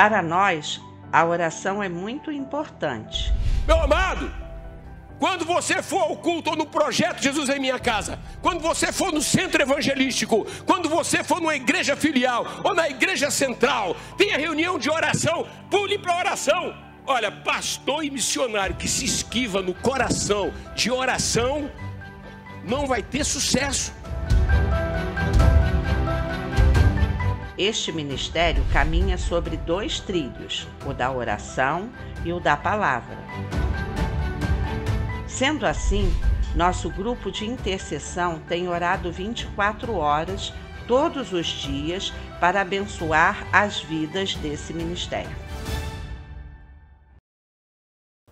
Para nós, a oração é muito importante. Meu amado, quando você for ao culto ou no projeto Jesus em Minha Casa, quando você for no centro evangelístico, quando você for numa igreja filial ou na igreja central, tenha reunião de oração, pule para a oração. Olha, pastor e missionário que se esquiva no coração de oração, não vai ter sucesso. Este ministério caminha sobre 2 trilhos, o da oração e o da palavra. Sendo assim, nosso grupo de intercessão tem orado 24 horas, todos os dias, para abençoar as vidas desse ministério.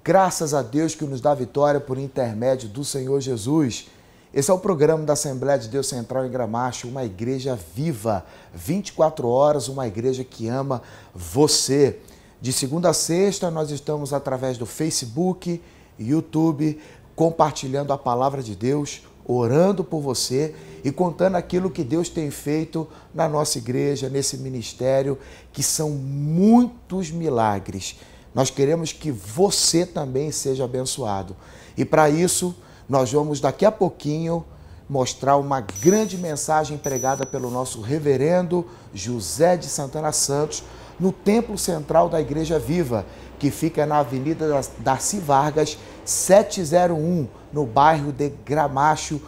Graças a Deus que nos dá vitória por intermédio do Senhor Jesus. Esse é o programa da Assembleia de Deus Central em Gramacho, uma igreja viva, 24 horas, uma igreja que ama você. De segunda a sexta, nós estamos através do Facebook, YouTube, compartilhando a palavra de Deus, orando por você e contando aquilo que Deus tem feito na nossa igreja, nesse ministério, que são muitos milagres. Nós queremos que você também seja abençoado. E para isso, nós vamos daqui a pouquinho mostrar uma grande mensagem pregada pelo nosso reverendo José de Santana Santos no Templo Central da Igreja Viva, que fica na Avenida Darcy Vargas, 701, no bairro de Gramacho,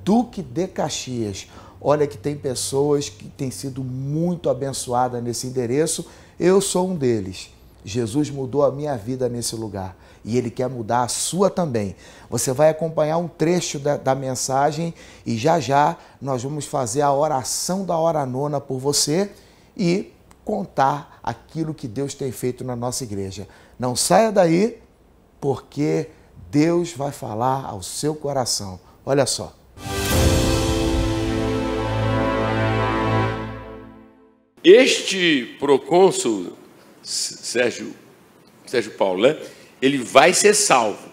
Duque de Caxias. Olha que tem pessoas que têm sido muito abençoadas nesse endereço. Eu sou um deles. Jesus mudou a minha vida nesse lugar e Ele quer mudar a sua também. Você vai acompanhar um trecho da mensagem e já nós vamos fazer a oração da hora nona por você e contar aquilo que Deus tem feito na nossa igreja. Não saia daí, porque Deus vai falar ao seu coração. Olha só. Este procônsul Sérgio Paulo, né? Ele vai ser salvo.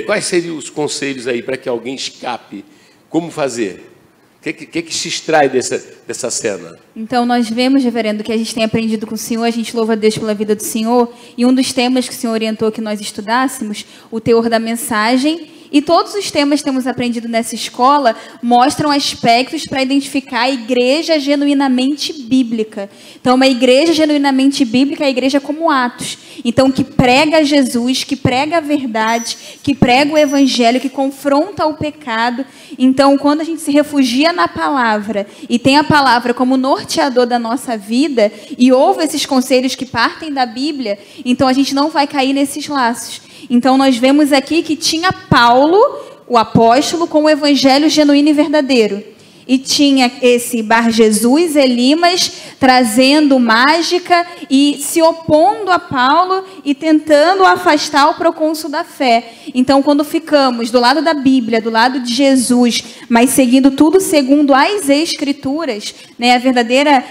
Quais seriam os conselhos aí para que alguém escape? Como fazer? O que se extrai dessa cena? Então, nós vemos, reverendo, que a gente tem aprendido com o Senhor, a gente louva a Deus pela vida do Senhor, e um dos temas que o Senhor orientou que nós estudássemos, o teor da mensagem, e todos os temas que temos aprendido nessa escola mostram aspectos para identificar a igreja genuinamente bíblica. Então, uma igreja genuinamente bíblica é a igreja como Atos. Então, que prega Jesus, que prega a verdade, que prega o evangelho, que confronta o pecado. Então, quando a gente se refugia na palavra e tem a palavra como norteador da nossa vida e ouve esses conselhos que partem da Bíblia, então a gente não vai cair nesses laços. Então, nós vemos aqui que tinha Paulo, o apóstolo, com o evangelho genuíno e verdadeiro. E tinha esse Bar Jesus, Elimas, trazendo mágica e se opondo a Paulo e tentando afastar o procônsul da fé. Então, quando ficamos do lado da Bíblia, do lado de Jesus, mas seguindo tudo segundo as Escrituras, né,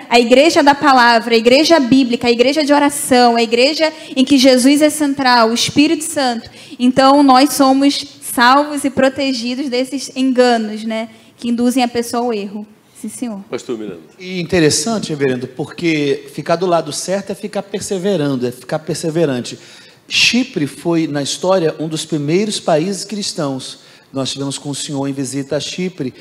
a igreja da palavra, a igreja bíblica, a igreja de oração, a igreja em que Jesus é central, o Espírito Santo. Então, nós somos salvos e protegidos desses enganos, né, que induzem a pessoa ao erro. Sim, senhor. Pastor Miranda. E interessante, reverendo, porque ficar do lado certo é ficar perseverando, é ficar perseverante. Chipre foi, na história, um dos primeiros países cristãos. Nós tivemos com o senhor em visita a Chipre,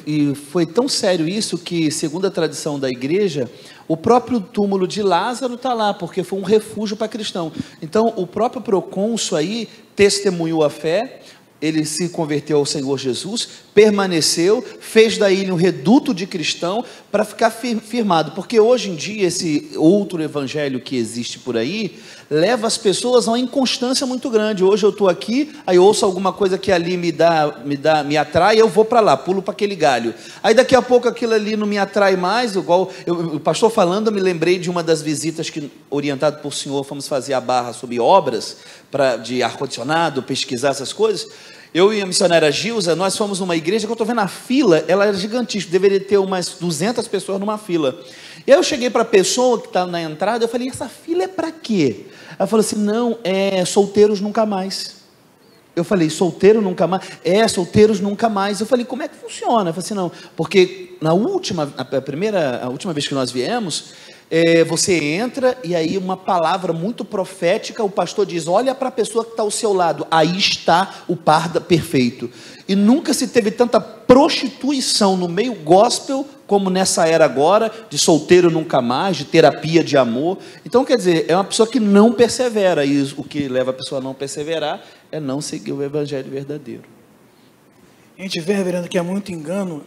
e foi tão sério isso que, segundo a tradição da igreja, o próprio túmulo de Lázaro está lá, porque foi um refúgio para cristão. Então, o próprio procônsul aí testemunhou a fé, ele se converteu ao Senhor Jesus, permaneceu, fez da ilha um reduto de cristão para ficar firmado, porque hoje em dia esse outro evangelho que existe por aí, leva as pessoas a uma inconstância muito grande. Hoje eu estou aqui, aí ouço alguma coisa que ali me atrai, eu vou para lá, pulo para aquele galho. Aí daqui a pouco aquilo ali não me atrai mais, igual o pastor falando, eu me lembrei de uma das visitas que, orientado por senhor, fomos fazer a Barra sobre obras de ar-condicionado, pesquisar essas coisas. Eu e a missionária Gilza, nós fomos numa igreja que eu estou vendo a fila, ela era gigantíssima, deveria ter umas 200 pessoas numa fila. E aí eu cheguei para a pessoa que estava na entrada, eu falei, essa fila é para quê? Ela falou assim, não, é solteiros nunca mais. Eu falei, solteiro nunca mais? É, solteiros nunca mais. Eu falei, como é que funciona? Eu falei assim, não, porque a última vez que nós viemos, você entra e aí uma palavra muito profética, o pastor diz, olha para a pessoa que está ao seu lado, aí está o par perfeito. E nunca se teve tanta prostituição no meio gospel como nessa era agora, de solteiro nunca mais, de terapia de amor. Então, quer dizer, é uma pessoa que não persevera, e o que leva a pessoa a não perseverar é não seguir o evangelho verdadeiro. A gente vê, reverendo, que é muito engano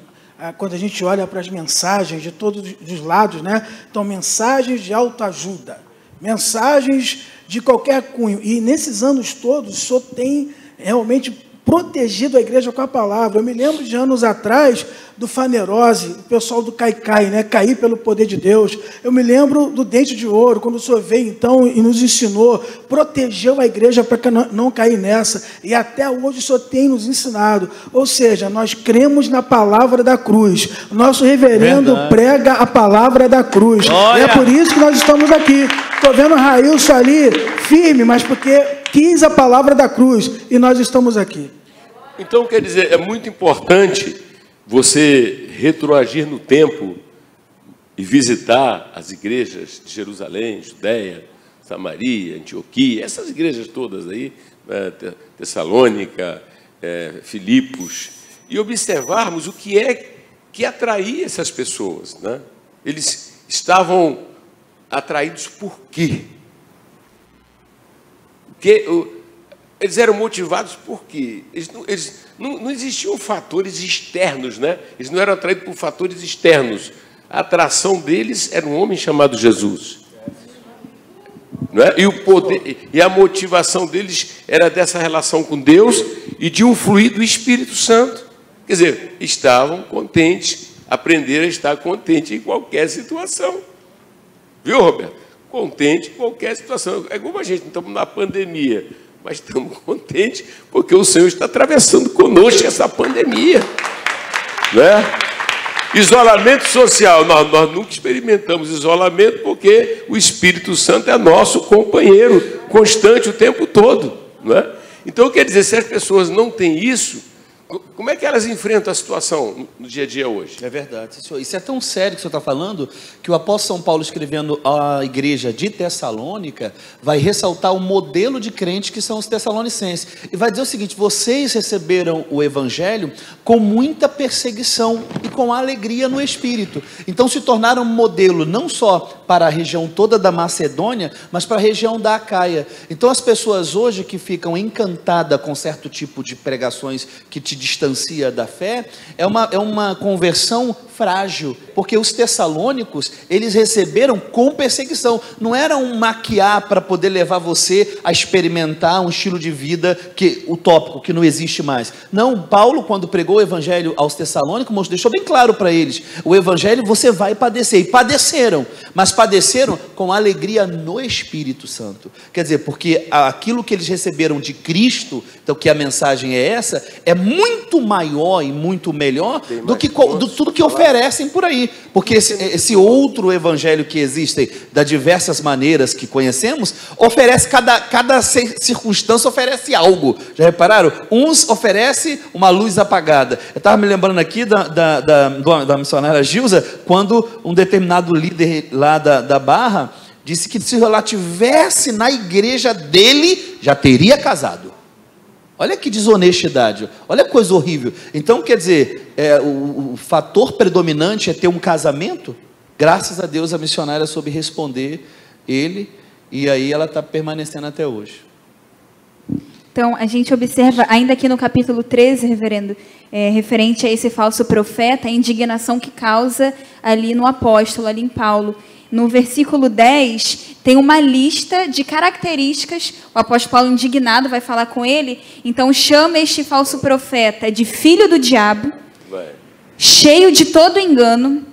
quando a gente olha para as mensagens de todos os lados, né? Então, mensagens de autoajuda, mensagens de qualquer cunho. E nesses anos todos, o Senhor tem realmente protegido a igreja com a palavra. Eu me lembro de anos atrás do Fanerose, o pessoal do Caicai, né? Cair pelo poder de Deus. Eu me lembro do Dente de Ouro, quando o Senhor veio então e nos ensinou, protegeu a igreja para que não cair nessa. E até hoje o Senhor tem nos ensinado. Ou seja, nós cremos na palavra da cruz. O nosso reverendo prega a palavra da cruz. E é por isso que nós estamos aqui. Estou vendo o Railson ali, firme, mas porque quis a palavra da cruz. E nós estamos aqui. Então, quer dizer, é muito importante você retroagir no tempo e visitar as igrejas de Jerusalém, Judéia, Samaria, Antioquia, essas igrejas todas aí, Tessalônica, Filipos, e observarmos o que é que atraía essas pessoas, né? Eles estavam atraídos por quê? Eles eram motivados por quê? Não existiam fatores externos, né? Eles não eram atraídos por fatores externos. A atração deles era um homem chamado Jesus. Não é? E o poder, e a motivação deles era dessa relação com Deus e de um fluir do Espírito Santo. Quer dizer, estavam contentes, aprenderam a estar contente em qualquer situação. Viu, Roberto? Contente em qualquer situação. É como a gente, estamos na pandemia, mas estamos contentes porque o Senhor está atravessando conosco essa pandemia. Né? Isolamento social, nós nunca experimentamos isolamento porque o Espírito Santo é nosso companheiro, constante o tempo todo. Né? Então, quer dizer, se as pessoas não têm isso, como é que elas enfrentam a situação no dia a dia hoje? É verdade, senhor. Isso é tão sério que o senhor está falando, que o apóstolo São Paulo, escrevendo à igreja de Tessalônica, vai ressaltar o modelo de crente que são os tessalonicenses. E vai dizer o seguinte: vocês receberam o evangelho com muita perseguição e com alegria no espírito. Então se tornaram um modelo não só para a região toda da Macedônia, mas para a região da Acaia. Então as pessoas hoje que ficam encantadas com certo tipo de pregações que te distancia da fé, é uma conversão frágil, porque os tessalônicos, eles receberam com perseguição, não era um maquiar para poder levar você a experimentar um estilo de vida utópico, que não existe mais. Não, Paulo, quando pregou o evangelho aos tessalônicos, deixou bem claro para eles, o evangelho você vai padecer, e padeceram, mas padeceram com alegria no Espírito Santo. Quer dizer, porque aquilo que eles receberam de Cristo, então que a mensagem é essa, é muito maior e muito melhor do que tudo que oferecem por aí, porque esse outro evangelho que existe, das diversas maneiras que conhecemos, oferece, cada circunstância oferece algo. Já repararam? Uns oferecem uma luz apagada. Eu estava me lembrando aqui da missionária Gilza, quando um determinado líder lá da Barra disse que se ela tivesse na igreja dele, já teria casado. Olha que desonestidade, olha que coisa horrível. Então, quer dizer, o fator predominante é ter um casamento? Graças a Deus a missionária soube responder ele, e aí ela está permanecendo até hoje. Então, a gente observa, ainda aqui no capítulo 13, reverendo, referente a esse falso profeta, a indignação que causa ali no apóstolo, ali em Paulo. No versículo 10, tem uma lista de características, o apóstolo Paulo indignado vai falar com ele, então chama este falso profeta de filho do diabo, cheio de todo engano.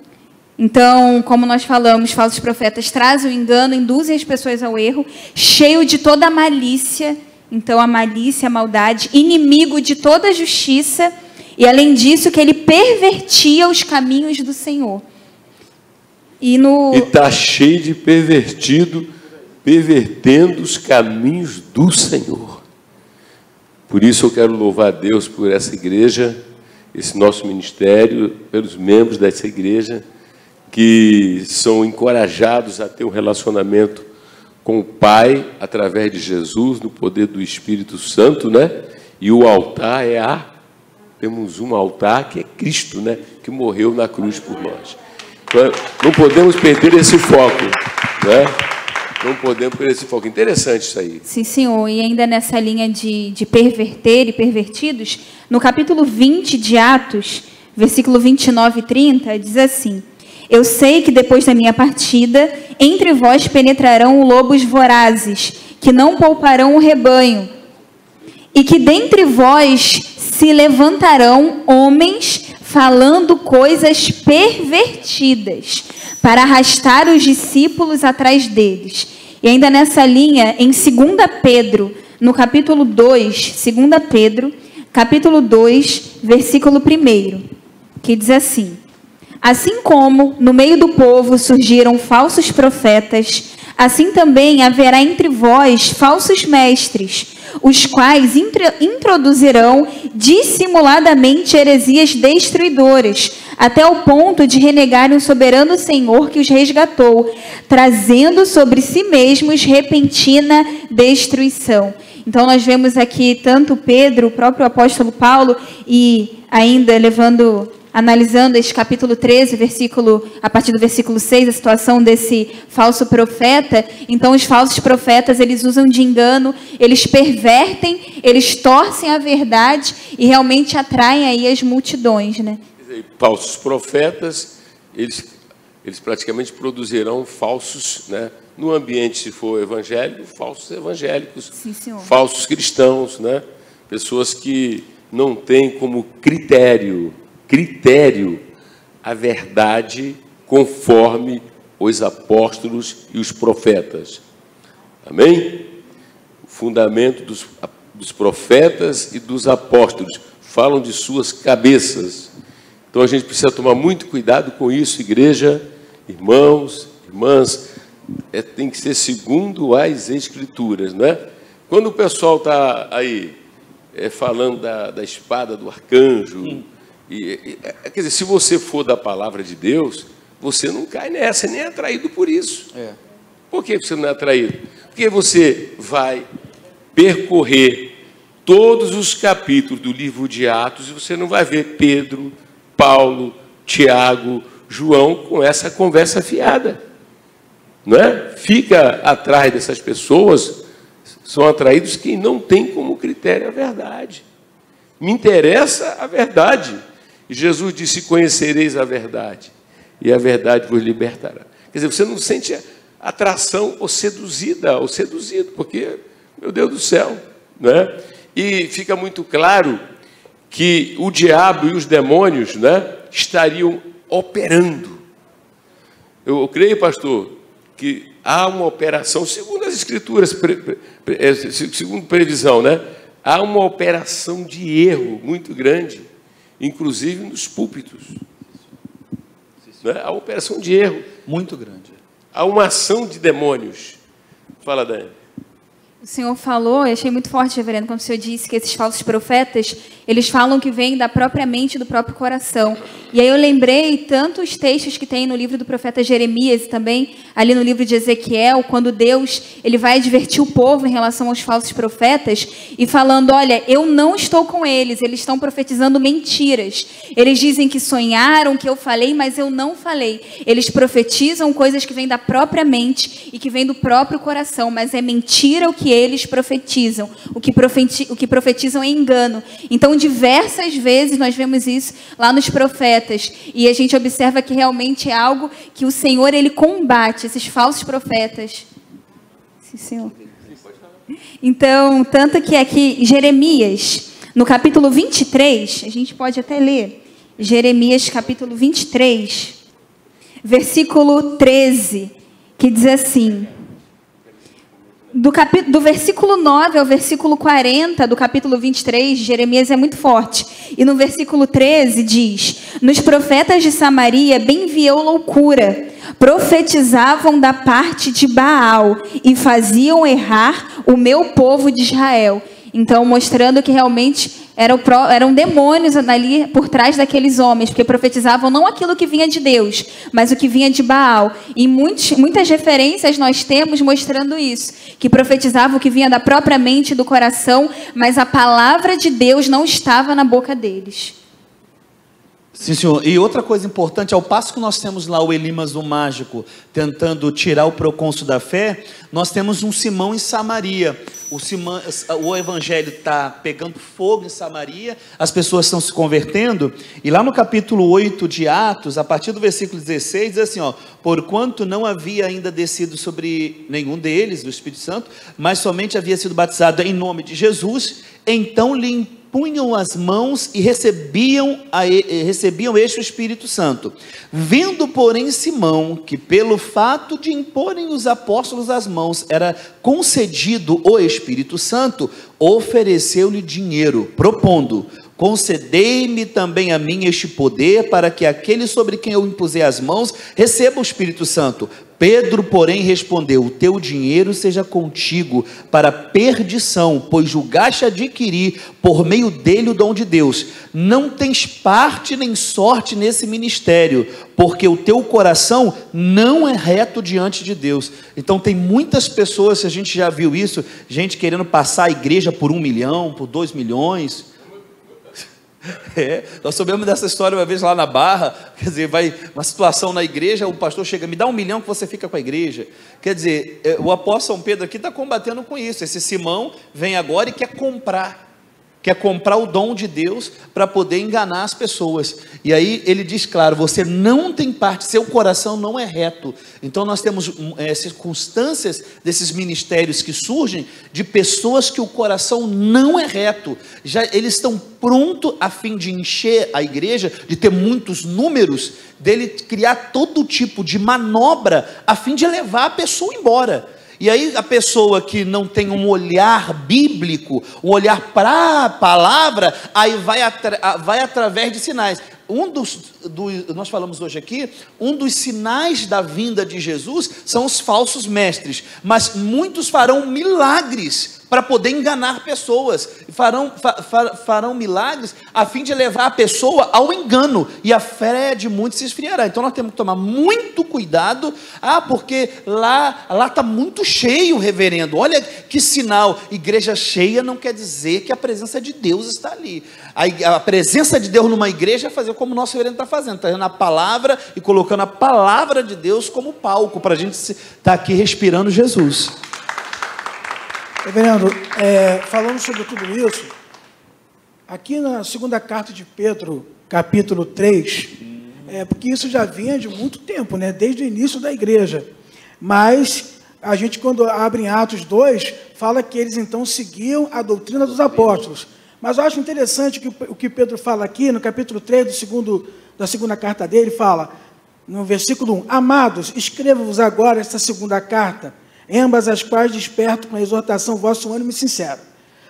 Então, como nós falamos, falsos profetas trazem o engano, induzem as pessoas ao erro, cheio de toda a malícia, então a malícia, a maldade, inimigo de toda a justiça, e além disso que ele pervertia os caminhos do Senhor. E está cheio de pervertido, pervertendo os caminhos do Senhor. Por isso eu quero louvar a Deus por essa igreja, esse nosso ministério, pelos membros dessa igreja, que são encorajados a ter um relacionamento com o Pai através de Jesus, no poder do Espírito Santo, né? E o altar temos um altar que é Cristo, né? Que morreu na cruz por nós. Então, não podemos perder esse foco, né? Não podemos perder esse foco. Interessante isso aí. Sim, senhor. E ainda nessa linha de perverter e pervertidos, no capítulo 20 de Atos, versículo 29 e 30, diz assim: eu sei que depois da minha partida, entre vós penetrarão lobos vorazes, que não pouparão o rebanho, e que dentre vós se levantarão homens falando coisas pervertidas, para arrastar os discípulos atrás deles. E ainda nessa linha, em 2 Pedro, no capítulo 2, 2 Pedro, capítulo 2, versículo 1, que diz assim: assim como no meio do povo surgiram falsos profetas, assim também haverá entre vós falsos mestres, os quais introduzirão dissimuladamente heresias destruidoras, até o ponto de renegarem o soberano Senhor que os resgatou, trazendo sobre si mesmos repentina destruição. Então nós vemos aqui tanto Pedro, o próprio apóstolo Paulo, e ainda analisando este capítulo 13, a partir do versículo 6, a situação desse falso profeta. Então, os falsos profetas, eles usam de engano, eles pervertem, eles torcem a verdade e realmente atraem aí as multidões, né? Falsos profetas, eles praticamente produzirão falsos, né? No ambiente, se for evangélico, falsos evangélicos, sim, falsos cristãos, né? Pessoas que não têm como critério a verdade conforme os apóstolos e os profetas. Amém? O fundamento dos profetas e dos apóstolos falam de suas cabeças. Então a gente precisa tomar muito cuidado com isso, igreja, irmãos, irmãs. Tem que ser segundo as Escrituras, não é? Quando o pessoal está aí falando da espada do arcanjo, quer dizer, se você for da palavra de Deus, você não cai nessa, nem é atraído por isso. Por que você não é atraído? Porque você vai percorrer todos os capítulos do livro de Atos e você não vai ver Pedro, Paulo, Tiago, João com essa conversa fiada. Não é? Fica atrás dessas pessoas, são atraídos quem não tem como critério a verdade. Me interessa a verdade. E Jesus disse: conhecereis a verdade, e a verdade vos libertará. Quer dizer, você não sente atração ou seduzida, ou seduzido, porque, meu Deus do céu, né? E fica muito claro que o diabo e os demônios, né, estariam operando. Eu creio, pastor, que há uma operação, segundo as Escrituras, segundo previsão, né? Há uma operação de erro muito grande, inclusive nos púlpitos. Né? Há uma operação de erro muito grande. Há uma ação de demônios. Fala, Dani. O senhor falou, eu achei muito forte, reverendo, quando o senhor disse que esses falsos profetas, eles falam que vêm da própria mente, do próprio coração. E aí eu lembrei tantos textos que tem no livro do profeta Jeremias e também ali no livro de Ezequiel, quando Deus ele vai advertir o povo em relação aos falsos profetas e falando: olha, eu não estou com eles estão profetizando mentiras. Eles dizem que sonharam, que eu falei, mas eu não falei. Eles profetizam coisas que vêm da própria mente e que vêm do próprio coração, mas é mentira o que eles profetizam. O que profetizam é engano. Então, diversas vezes nós vemos isso lá nos profetas. E a gente observa que realmente é algo que o Senhor, ele combate, esses falsos profetas. Sim, Senhor. Então, tanto que aqui, Jeremias, no capítulo 23, a gente pode até ler, Jeremias, capítulo 23, versículo 13, que diz assim... Do versículo 9 ao versículo 40 do capítulo 23, Jeremias é muito forte. E no versículo 13 diz: nos profetas de Samaria bem viu loucura, profetizavam da parte de Baal e faziam errar o meu povo de Israel. Então, mostrando que realmente Eram demônios ali por trás daqueles homens, porque profetizavam não aquilo que vinha de Deus, mas o que vinha de Baal. E muitas referências nós temos mostrando isso, que profetizavam o que vinha da própria mente e do coração, mas a palavra de Deus não estava na boca deles. Sim, senhor. E outra coisa importante, ao passo que nós temos lá o Elimas o mágico tentando tirar o procônsul da fé, nós temos um Simão em Samaria. O evangelho está pegando fogo em Samaria, as pessoas estão se convertendo, e lá no capítulo 8 de Atos, a partir do versículo 16, diz assim, ó: porquanto não havia ainda descido sobre nenhum deles, do Espírito Santo, mas somente havia sido batizado em nome de Jesus, então lhe impunham as mãos e recebiam este o Espírito Santo. Vendo, porém, Simão, que pelo fato de imporem os apóstolos as mãos, era concedido o Espírito Santo, ofereceu-lhe dinheiro, propondo: concedei-me também a mim este poder, para que aquele sobre quem eu impuser as mãos receba o Espírito Santo. Pedro, porém, respondeu: o teu dinheiro seja contigo para perdição, pois julgaste adquirir por meio dele o dom de Deus. Não tens parte nem sorte nesse ministério, porque o teu coração não é reto diante de Deus. Então tem muitas pessoas, a gente já viu isso, gente querendo passar a igreja por 1 milhão, por 2 milhões... nós soubemos dessa história uma vez lá na Barra. Quer dizer, vai uma situação na igreja, o pastor chega: me dá 1 milhão que você fica com a igreja. Quer dizer, o apóstolo São Pedro aqui está combatendo com isso. Esse Simão vem agora e quer comprar o dom de Deus para poder enganar as pessoas. E aí ele diz claro: você não tem parte, seu coração não é reto. Então nós temos circunstâncias desses ministérios que surgem de pessoas que o coração não é reto. Já eles estão prontos a fim de encher a igreja, de ter muitos números, dele criar todo tipo de manobra a fim de levar a pessoa embora. E aí a pessoa que não tem um olhar bíblico, um olhar para a palavra, aí vai através de sinais. Nós falamos hoje aqui, um dos sinais da vinda de Jesus são os falsos mestres, mas muitos farão milagres para poder enganar pessoas, farão milagres a fim de levar a pessoa ao engano, e a fé de muitos se esfriará. Então nós temos que tomar muito cuidado, porque lá está muito cheio, reverendo. Olha que sinal, igreja cheia não quer dizer que a presença de Deus está ali. A presença de Deus numa igreja é fazer como o nosso reverendo está fazendo, trazendo a palavra e colocando a palavra de Deus como palco, para a gente estar aqui respirando Jesus. Reverendo, falando sobre tudo isso, aqui na segunda carta de Pedro, capítulo 3, porque isso já vinha de muito tempo, né, desde o início da igreja, mas a gente, quando abre em Atos 2, fala que eles então seguiam a doutrina dos apóstolos. Mas eu acho interessante que o que Pedro fala aqui, no capítulo 3 da segunda carta dele, fala, no versículo 1, amados, escrevo-vos agora esta segunda carta, ambas as quais desperto com a exortação vosso ânimo sincero,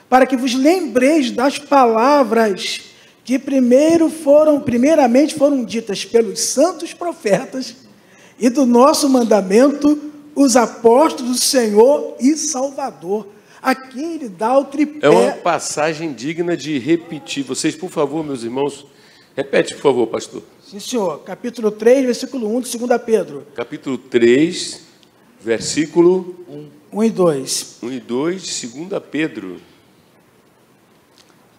para que vos lembreis das palavras que primeiramente foram ditas pelos santos profetas e do nosso mandamento, os apóstolos do Senhor e Salvador. Aqui ele dá o tripé. É uma passagem digna de repetir. Vocês, por favor, meus irmãos, repete, por favor, pastor. Sim, senhor. Capítulo 3, versículo 1 de 2 Pedro. Capítulo 3, versículo 1 e 2. 1 e 2 de 2 Pedro.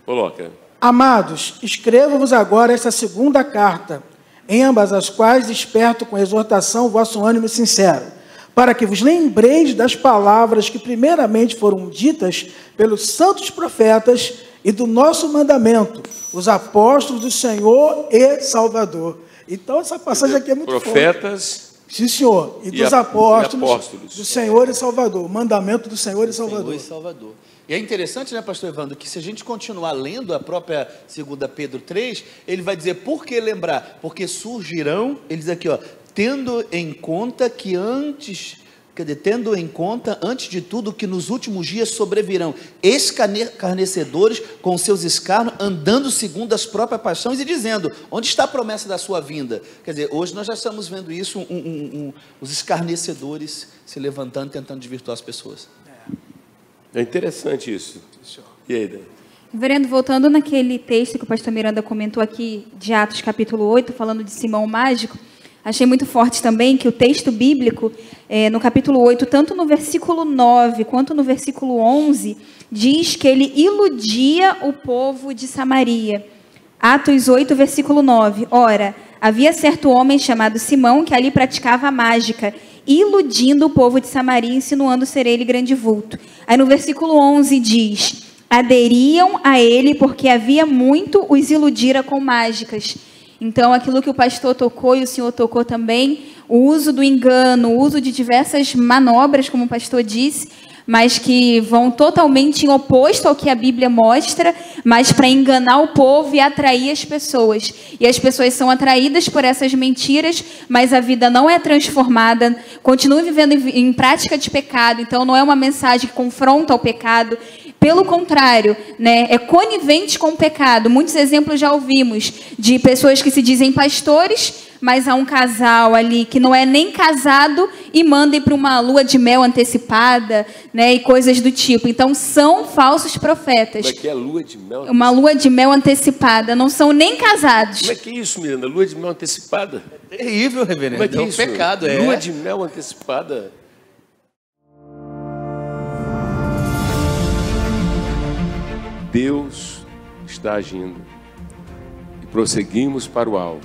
Coloca. Amados, escrevo-vos agora esta segunda carta, em ambas as quais desperto com exortação o vosso ânimo sincero, para que vos lembreis das palavras que primeiramente foram ditas pelos santos profetas e do nosso mandamento, os apóstolos do Senhor e Salvador. Então essa passagem aqui é muito profetas, forte. Sim, senhor. E dos apóstolos do Senhor e Salvador. Mandamento do Senhor e Salvador. E é interessante, né, pastor Evandro, que se a gente continuar lendo a própria 2 Pedro 3, ele vai dizer, por que lembrar? Porque surgirão, ele diz aqui, tendo em conta, antes de tudo, que nos últimos dias sobrevirão escarnecedores com seus escarnos, andando segundo as próprias paixões e dizendo, onde está a promessa da sua vinda? Quer dizer, hoje nós já estamos vendo isso, os escarnecedores se levantando, tentando desvirtuar as pessoas. É interessante isso. E aí, Dan? Reverendo, voltando naquele texto que o pastor Miranda comentou aqui, de Atos capítulo 8, falando de Simão o Mágico, achei muito forte também que o texto bíblico, no capítulo 8, tanto no versículo 9 quanto no versículo 11, diz que ele iludia o povo de Samaria. Atos 8, versículo 9. Ora, havia certo homem chamado Simão que ali praticava a mágica, iludindo o povo de Samaria, insinuando ser ele grande vulto. Aí no versículo 11 diz: aderiam a ele porque havia muito os iludira com mágicas. Então, aquilo que o pastor tocou e o senhor tocou também, o uso do engano, o uso de diversas manobras, como o pastor disse, mas que vão totalmente em oposto ao que a Bíblia mostra, mas para enganar o povo e atrair as pessoas. E as pessoas são atraídas por essas mentiras, mas a vida não é transformada, continua vivendo em prática de pecado, então não é uma mensagem que confronta o pecado. Pelo contrário, né, é conivente com o pecado. Muitos exemplos já ouvimos de pessoas que se dizem pastores, mas há um casal ali que não é nem casado e manda ir para uma lua de mel antecipada, né, e coisas do tipo. Então, são falsos profetas. Como é que é lua de mel? Uma lua de mel antecipada. Não são nem casados. Como é que é isso, Miranda? Lua de mel antecipada? É terrível, reverendo. Como é que é um isso? Pecado, é. Lua de mel antecipada. Deus está agindo e prosseguimos para o alvo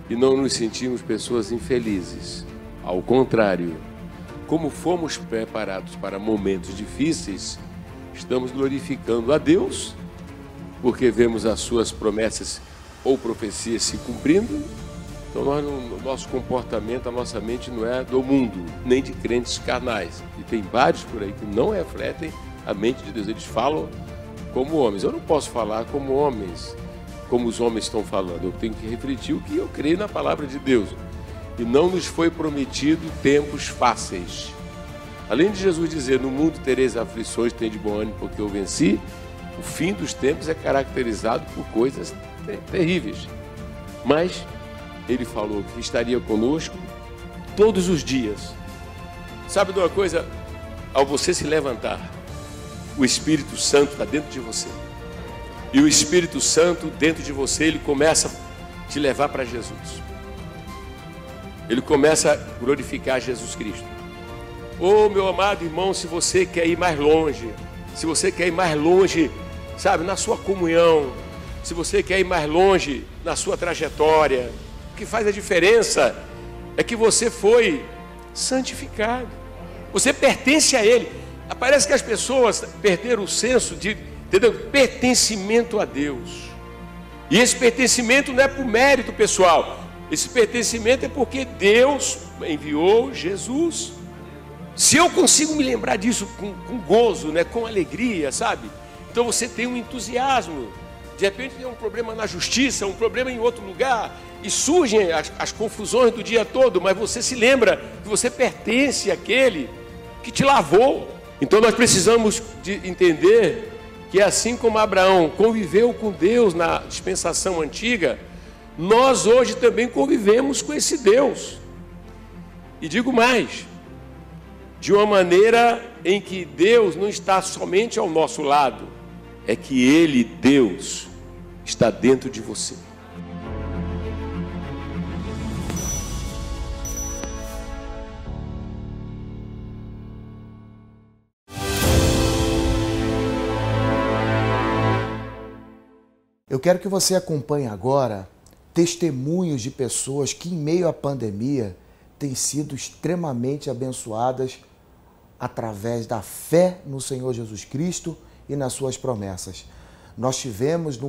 e não nos sentimos pessoas infelizes. Ao contrário, como fomos preparados para momentos difíceis, estamos glorificando a Deus porque vemos as suas promessas ou profecias se cumprindo. Então, o nosso comportamento, a nossa mente não é do mundo, nem de crentes carnais. E tem vários por aí que não refletem a mente de Deus. Eles falam como homens. Eu não posso falar como homens, como os homens estão falando. Eu tenho que refletir o que eu creio na palavra de Deus. E não nos foi prometido tempos fáceis. Além de Jesus dizer, no mundo tereis aflições, tem de bom ânimo porque eu venci, o fim dos tempos é caracterizado por coisas terríveis. Mas ele falou que estaria conosco todos os dias. Sabe de uma coisa? Ao você se levantar, o Espírito Santo está dentro de você. E o Espírito Santo dentro de você, ele começa a te levar para Jesus. Ele começa a glorificar Jesus Cristo. Oh, meu amado irmão, se você quer ir mais longe, se você quer ir mais longe, sabe, na sua comunhão, se você quer ir mais longe na sua trajetória, o que faz a diferença é que você foi santificado. Você pertence a Ele. Parece que as pessoas perderam o senso de pertencimento a Deus. E esse pertencimento não é por mérito pessoal. Esse pertencimento é porque Deus enviou Jesus. Se eu consigo me lembrar disso com gozo, né, com alegria, sabe? Então você tem um entusiasmo. De repente tem um problema na justiça, um problema em outro lugar, e surgem as confusões do dia todo, mas você se lembra que você pertence àquele que te lavou. Então nós precisamos de entender que assim como Abraão conviveu com Deus na dispensação antiga, nós hoje também convivemos com esse Deus. E digo mais, de uma maneira em que Deus não está somente ao nosso lado, é que Ele, Deus, está dentro de você. Eu quero que você acompanhe agora testemunhos de pessoas que, em meio à pandemia, têm sido extremamente abençoadas através da fé no Senhor Jesus Cristo e nas suas promessas. Nós tivemos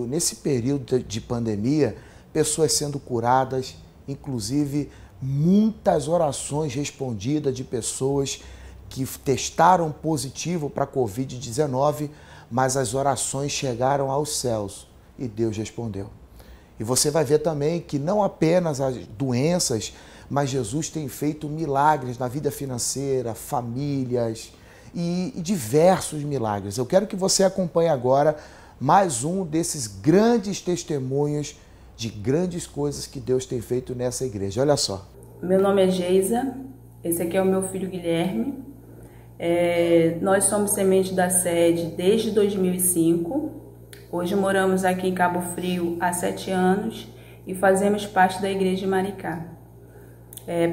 nesse período de pandemia, pessoas sendo curadas, inclusive muitas orações respondidas de pessoas que testaram positivo para a Covid-19, mas as orações chegaram aos céus e Deus respondeu. E você vai ver também que não apenas as doenças, mas Jesus tem feito milagres na vida financeira, famílias e diversos milagres. Eu quero que você acompanhe agora mais um desses grandes testemunhos de grandes coisas que Deus tem feito nessa igreja. Olha só. Meu nome é Geisa, esse aqui é o meu filho Guilherme. Nós somos semente da sede desde 2005. Hoje moramos aqui em Cabo Frio há 7 anos e fazemos parte da Igreja de Maricá.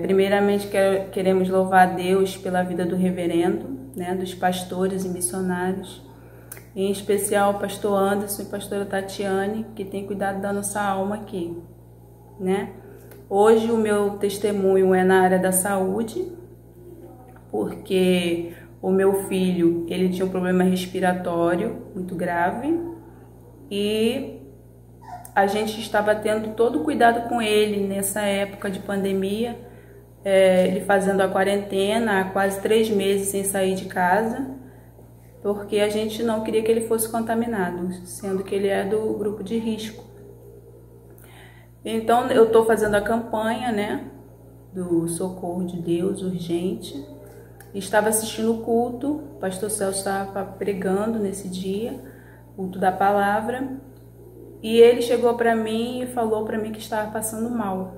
Primeiramente, queremos louvar a Deus pela vida do reverendo, né, dos pastores e missionários, em especial o pastor Anderson e a pastora Tatiane, que tem cuidado da nossa alma aqui, né? Hoje o meu testemunho é na área da saúde, porque o meu filho, ele tinha um problema respiratório muito grave e a gente estava tendo todo o cuidado com ele nessa época de pandemia, ele fazendo a quarentena há quase 3 meses sem sair de casa, porque a gente não queria que ele fosse contaminado, sendo que ele é do grupo de risco. Então eu estou fazendo a campanha, né, do Socorro de Deus Urgente. Estava assistindo o culto, o pastor Celso estava pregando nesse dia, culto da palavra, e ele chegou para mim e falou para mim que estava passando mal.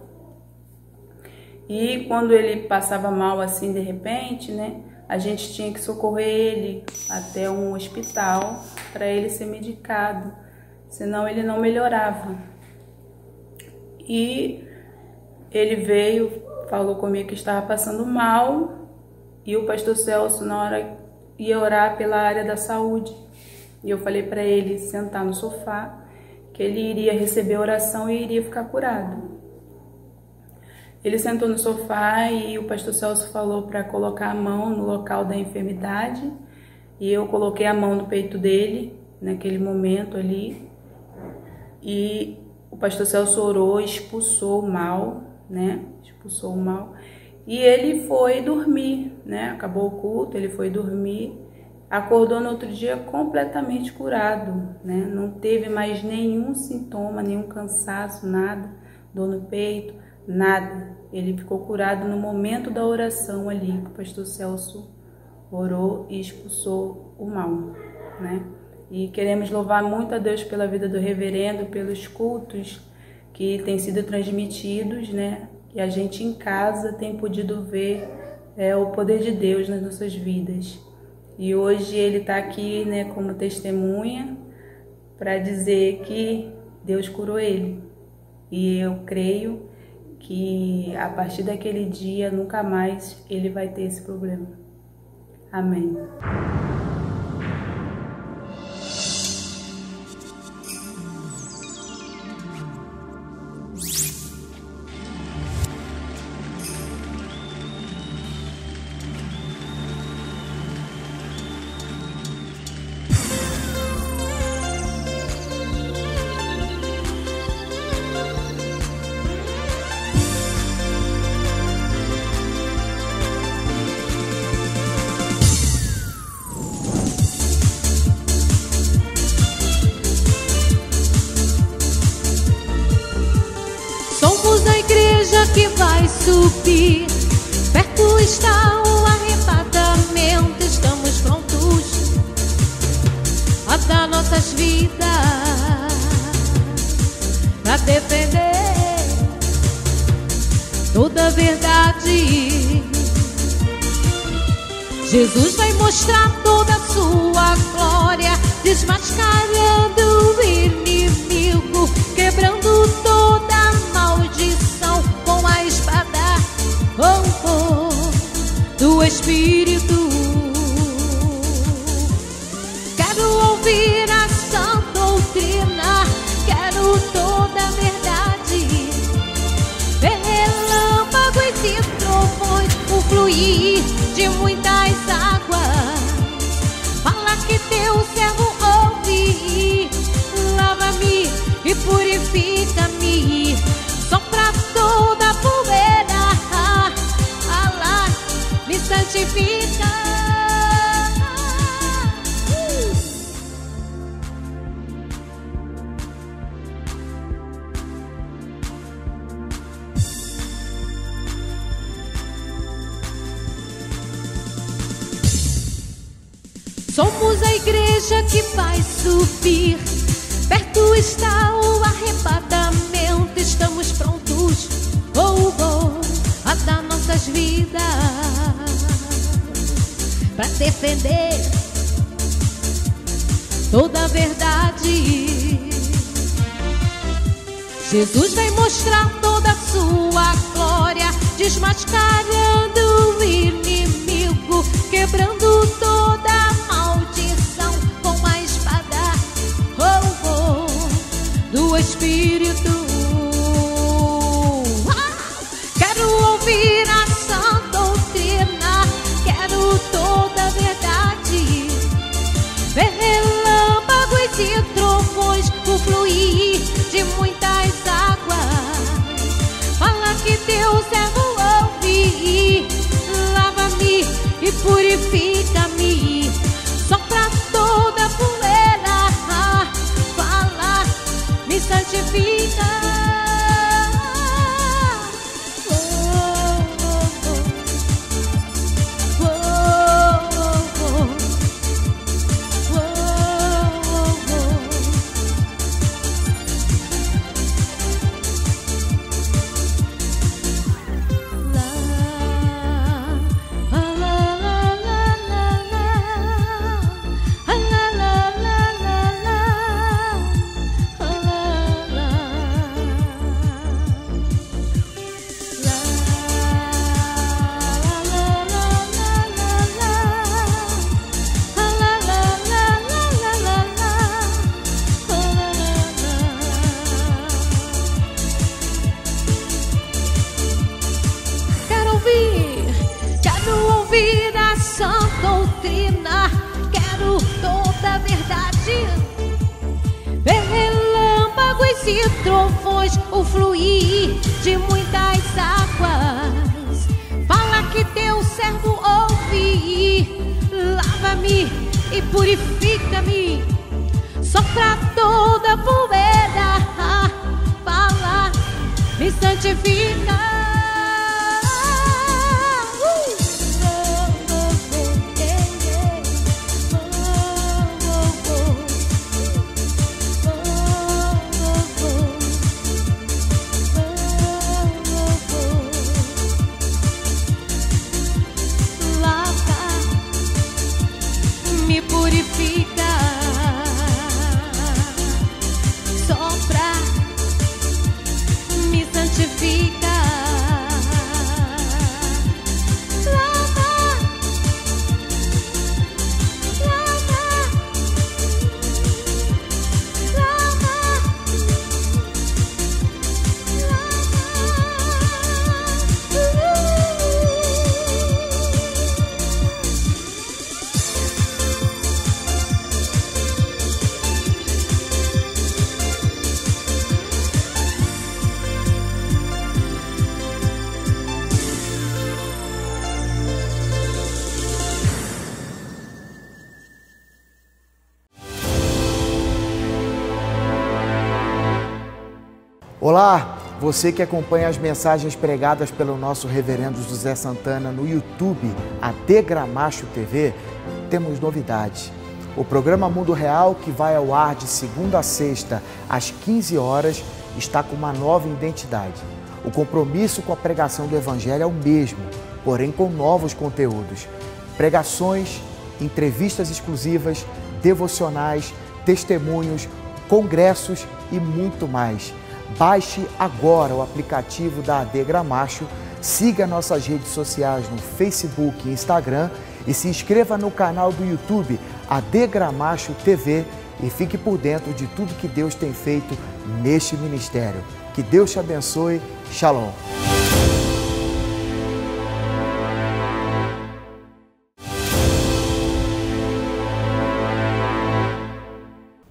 E quando ele passava mal assim de repente, né, a gente tinha que socorrer ele até um hospital para ele ser medicado, senão ele não melhorava. E ele veio, falou comigo que estava passando mal, e o pastor Celso na hora ia orar pela área da saúde. E eu falei para ele sentar no sofá, que ele iria receber oração e iria ficar curado. Ele sentou no sofá e o pastor Celso falou para colocar a mão no local da enfermidade, e eu coloquei a mão no peito dele naquele momento ali, e o pastor Celso orou, expulsou o mal, né? Expulsou o mal. E ele foi dormir, né? Acabou o culto, ele foi dormir, acordou no outro dia completamente curado, né? Não teve mais nenhum sintoma, nenhum cansaço, nada, dor no peito, nada. Ele ficou curado no momento da oração ali, que o pastor Celso orou e expulsou o mal, né? E queremos louvar muito a Deus pela vida do reverendo, pelos cultos que têm sido transmitidos, né? E a gente em casa tem podido ver o poder de Deus nas nossas vidas. E hoje ele está aqui, né, como testemunha para dizer que Deus curou ele. E eu creio que a partir daquele dia nunca mais ele vai ter esse problema. Amém. Que vai subir, perto está o arrebatamento, estamos prontos a dar nossas vidas para defender toda a verdade. Jesus vai mostrar toda a sua glória, desmascarando o inimigo, quebrando toda a maldição com a espada do Espírito. Quero ouvir a sã doutrina, quero toda a verdade, ver relâmpagos e trovões, o fluir de muitas águas. Fala que teu servo ouve, lava-me e purifica-me, sopra toda a poeira, Allah me santifica. Somos a igreja que vai subir, perto está o arrebatamento, estamos prontos a dar nossas vidas pra defender toda a verdade. Jesus vai mostrar toda a sua glória, desmascarando o inimigo, quebrando toda a maldição com a espada do Espírito. Quero ouvir a sã doutrina, quero toda a verdade, ver relâmpagos e trovões, o fluir de muitas águas. Fala que teu servo ouve, lava-me e purifica-me, sopra toda a poeira, fala, me santifica. Quero ouvir a sã doutrina, quero toda a verdade, ver relâmpagos e trovões, o fluir de muitas águas. Fala que teu servo ouve, lava-me e purifica-me, sopra toda a poeira, fala, me santifica. Me purifica, sopra, me santifica, lava, lava, lava, Olá, você que acompanha as mensagens pregadas pelo nosso reverendo José Santana no YouTube, AD Gramacho TV, temos novidades. O programa Mundo Real, que vai ao ar de segunda a sexta, às 15 horas, está com uma nova identidade. O compromisso com a pregação do Evangelho é o mesmo, porém com novos conteúdos. Pregações, entrevistas exclusivas, devocionais, testemunhos, congressos e muito mais. Baixe agora o aplicativo da AD Gramacho, siga nossas redes sociais no Facebook e Instagram e se inscreva no canal do YouTube AD Gramacho TV e fique por dentro de tudo que Deus tem feito neste ministério. Que Deus te abençoe. Shalom.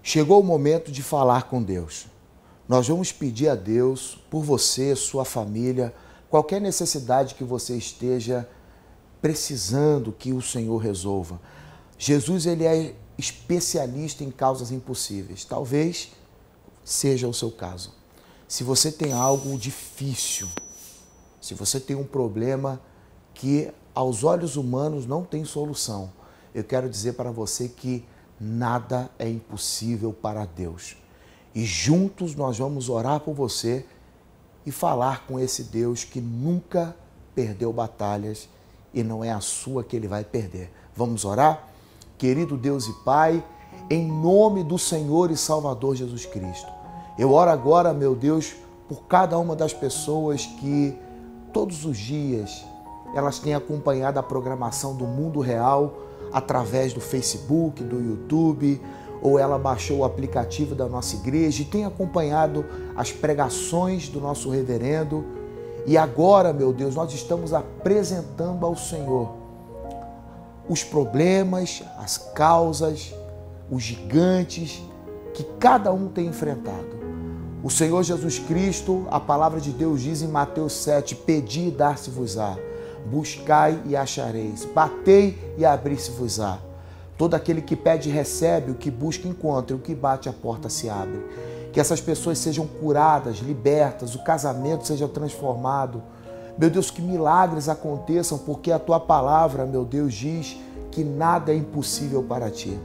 Chegou o momento de falar com Deus. Nós vamos pedir a Deus por você, sua família, qualquer necessidade que você esteja precisando que o Senhor resolva. Jesus, ele é especialista em causas impossíveis. Talvez seja o seu caso. Se você tem algo difícil, se você tem um problema que aos olhos humanos não tem solução, eu quero dizer para você que nada é impossível para Deus. E juntos nós vamos orar por você e falar com esse Deus que nunca perdeu batalhas e não é a sua que ele vai perder. Vamos orar? Querido Deus e Pai, em nome do Senhor e Salvador Jesus Cristo, eu oro agora, meu Deus, por cada uma das pessoas que todos os dias elas têm acompanhado a programação do Mundo Real através do Facebook, do YouTube, ou ela baixou o aplicativo da nossa igreja e tem acompanhado as pregações do nosso reverendo. E agora, meu Deus, nós estamos apresentando ao Senhor os problemas, as causas, os gigantes que cada um tem enfrentado. O Senhor Jesus Cristo, a palavra de Deus diz em Mateus 7, pedi e dar-se-vos-á, buscai e achareis, batei e abrir-se-vos-á. Todo aquele que pede recebe, o que busca encontra, e o que bate a porta se abre. Que essas pessoas sejam curadas, libertas, o casamento seja transformado. Meu Deus, que milagres aconteçam, porque a Tua palavra, meu Deus, diz que nada é impossível para Ti.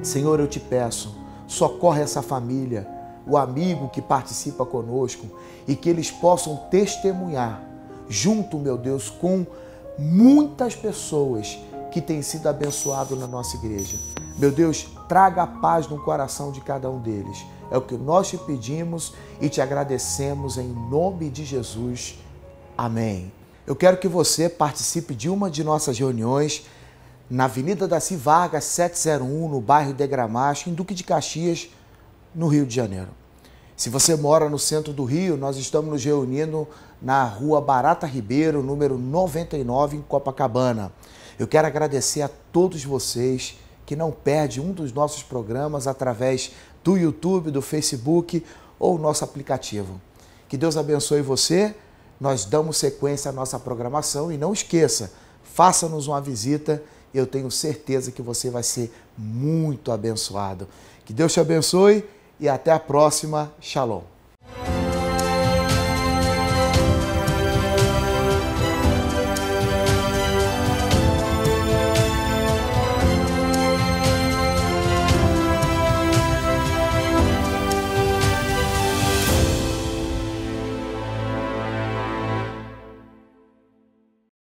Senhor, eu te peço, socorre essa família, o amigo que participa conosco, e que eles possam testemunhar, junto, meu Deus, com muitas pessoas que têm sido abençoados na nossa igreja. Meu Deus, traga a paz no coração de cada um deles. É o que nós te pedimos e te agradecemos em nome de Jesus. Amém. Eu quero que você participe de uma de nossas reuniões na Avenida Daci Vargas, 701, no bairro de Gramacho, em Duque de Caxias, no Rio de Janeiro. Se você mora no centro do Rio, nós estamos nos reunindo na Rua Barata Ribeiro, número 99, em Copacabana. Eu quero agradecer a todos vocês que não perdem um dos nossos programas através do YouTube, do Facebook ou nosso aplicativo. Que Deus abençoe você. Nós damos sequência à nossa programação e não esqueça, faça-nos uma visita. Eu tenho certeza que você vai ser muito abençoado. Que Deus te abençoe e até a próxima. Shalom.